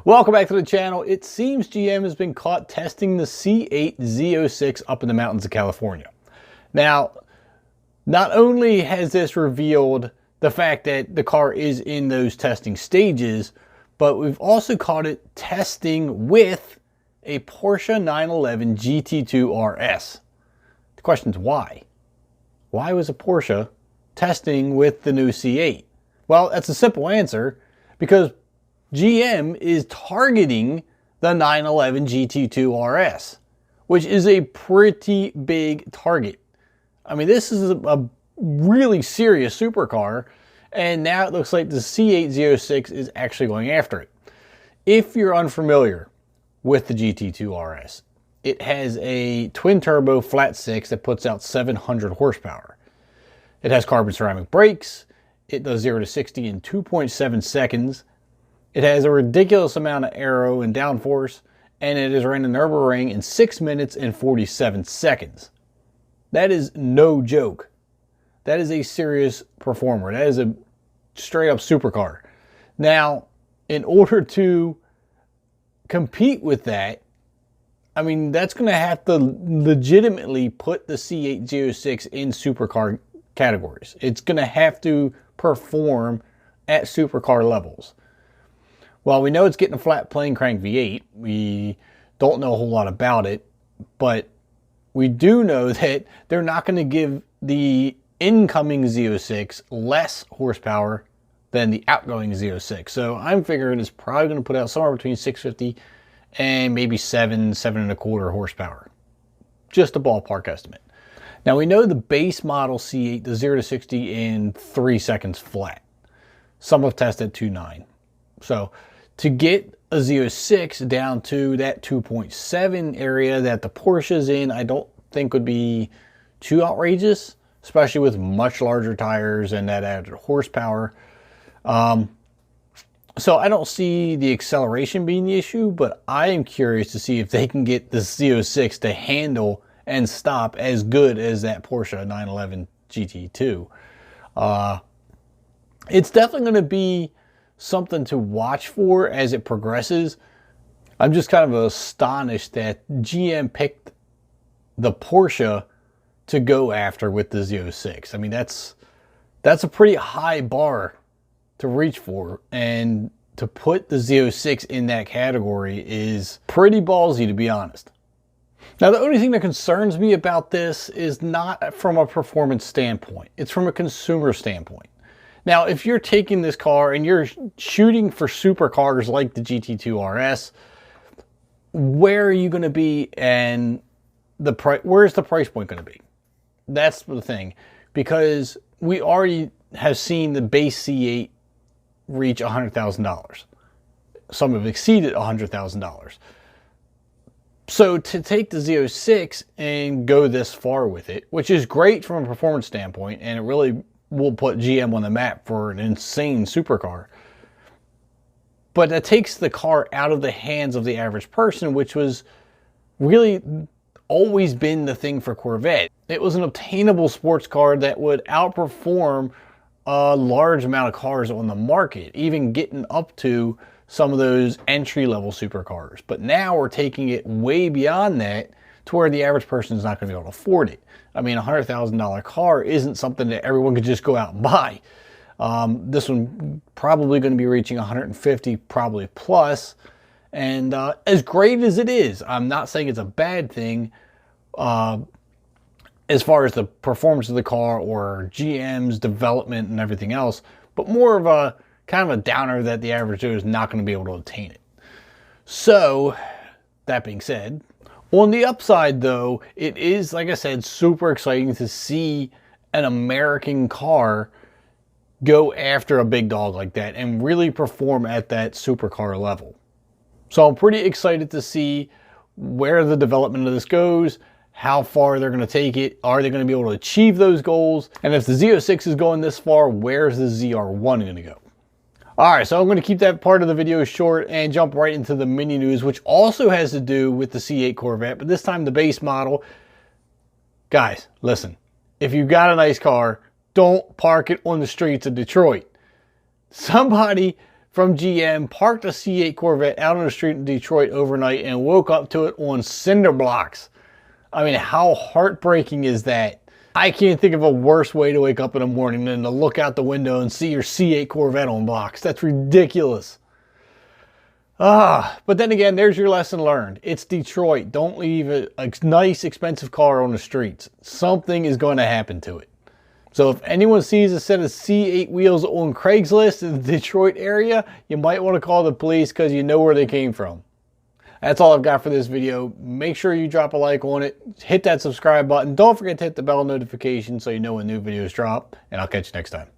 Welcome back to the channel. It seems GM has been caught testing the C8 Z06 up in the mountains of California. Now, not only has this revealed the fact that the car is in those testing stages, but we've also caught it testing with a Porsche 911 GT2 RS. The question is why? Why was a Porsche testing with the new C8? Well, that's a simple answer, because GM is targeting the 911 GT2 RS, which is a pretty big target. I mean, this is a really serious supercar, and now it looks like the C8 Z06 is actually going after it. If you're unfamiliar with the GT2 RS, it has a twin-turbo flat six that puts out 700 horsepower. It has carbon ceramic brakes. It does 0 to 60 in 2.7 seconds. It has a ridiculous amount of aero and downforce, and it is running an Nürburgring in 6 minutes and 47 seconds. That is no joke. That is a serious performer. That is a straight up supercar. Now, in order to compete with that, I mean, that's going to have to legitimately put the C8 Z06 in supercar categories. It's going to have to perform at supercar levels. Well, we know it's getting a flat plane crank V8. We don't know a whole lot about it, but we do know that they're not going to give the incoming Z06 less horsepower than the outgoing Z06. So I'm figuring it's probably going to put out somewhere between 650 and maybe 7.25 horsepower. Just a ballpark estimate. Now we know the base model C8 does 0 to 60 in 3 seconds flat. Some have tested 2.9. So to get a Z06 down to that 2.7 area that the Porsche is in, I don't think would be too outrageous, especially with much larger tires and that added horsepower. So I don't see the acceleration being the issue, but I am curious to see if they can get the Z06 to handle and stop as good as that Porsche 911 GT2. It's definitely going to be something to watch for as it progresses. I'm just kind of astonished that GM picked the Porsche to go after with the Z06. I mean, that's a pretty high bar to reach for, and to put the Z06 in that category is pretty ballsy, to be honest. Now, the only thing that concerns me about this is not from a performance standpoint. It's from a consumer standpoint. Now, if you're taking this car and you're shooting for supercars like the GT2 RS, where are you going to be, and where's the price point going to be? That's the thing, because we already have seen the base C8 reach $100,000. Some have exceeded $100,000. So to take the Z06 and go this far with it, which is great from a performance standpoint, and it really will put GM on the map for an insane supercar, but that takes the car out of the hands of the average person, which was really always been the thing for Corvette. It was an obtainable sports car that would outperform a large amount of cars on the market, even getting up to some of those entry-level supercars. But now we're taking it way beyond that to where the average person is not going to be able to afford it. I mean, a $100,000 car isn't something that everyone could just go out and buy. This one probably going to be reaching 150, probably plus. And as great as it is, I'm not saying it's a bad thing as far as the performance of the car or GM's development and everything else, but more of a kind of a downer that the average Joe is not going to be able to attain it. So, that being said, on the upside though, it is, like I said, super exciting to see an American car go after a big dog like that and really perform at that supercar level. So I'm pretty excited to see where the development of this goes, how far they're going to take it. Are they going to be able to achieve those goals? And if the Z06 is going this far, where's the ZR1 going to go? All right, so I'm going to keep that part of the video short and jump right into the mini news, which also has to do with the C8 Corvette, but this time the base model. Guys, listen, if you've got a nice car, don't park it on the streets of Detroit. Somebody from GM parked a C8 Corvette out on the street in Detroit overnight and woke up to it on cinder blocks. I mean, how heartbreaking is that? I can't think of a worse way to wake up in the morning than to look out the window and see your C8 Corvette on blocks. That's ridiculous. But then again, there's your lesson learned. It's Detroit. Don't leave a nice, expensive car on the streets. Something is going to happen to it. So if anyone sees a set of C8 wheels on Craigslist in the Detroit area, you might want to call the police because you know where they came from. That's all I've got for this video. Make sure you drop a like on it. Hit that subscribe button. Don't forget to hit the bell notification so you know when new videos drop. And I'll catch you next time.